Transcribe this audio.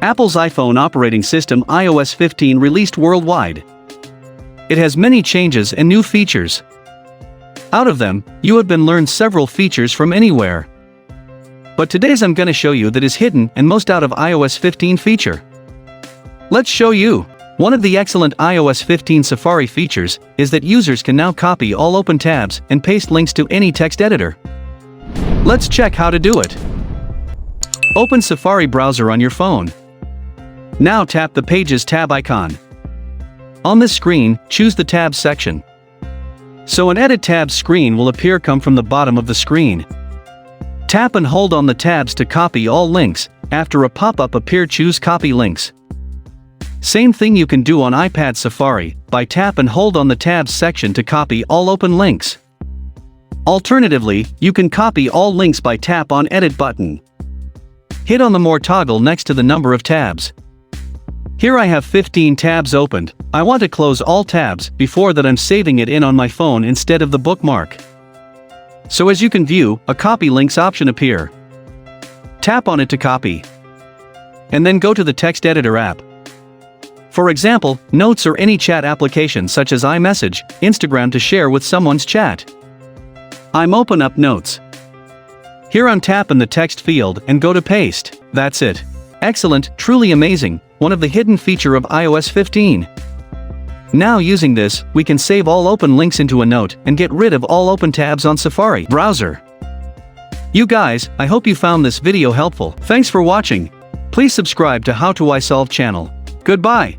Apple's iPhone operating system iOS 15 released worldwide. It has many changes and new features. Out of them, you have been learned several features from anywhere. But today's I'm gonna show you that is hidden and most out of iOS 15 feature. Let's show you. One of the excellent iOS 15 Safari features is that users can now copy all open tabs and paste links to any text editor. Let's check how to do it. Open Safari browser on your phone. Now tap the Pages tab icon. On this screen, choose the Tabs section. So an Edit tabs screen will come from the bottom of the screen. Tap and hold on the tabs to copy all links. After a pop-up choose Copy Links. Same thing you can do on iPad Safari, by tap and hold on the Tabs section to copy all open links. Alternatively, you can copy all links by tap on Edit button. Hit on the More toggle next to the number of tabs. Here I have 15 tabs opened. I want to close all tabs, before that I'm saving it in on my phone instead of the bookmark. So as you can view, a Copy Links option appear. Tap on it to copy. And then go to the text editor app. For example, Notes or any chat application such as iMessage, Instagram to share with someone's chat. I'm open up Notes. Here I'm tap in the text field and go to Paste. That's it. Excellent, truly amazing, one of the hidden feature of iOS 15. Now using this, we can save all open links into a note and get rid of all open tabs on Safari browser. You guys, I hope you found this video helpful. Thanks for watching. Please subscribe to How to I Solve channel. Goodbye.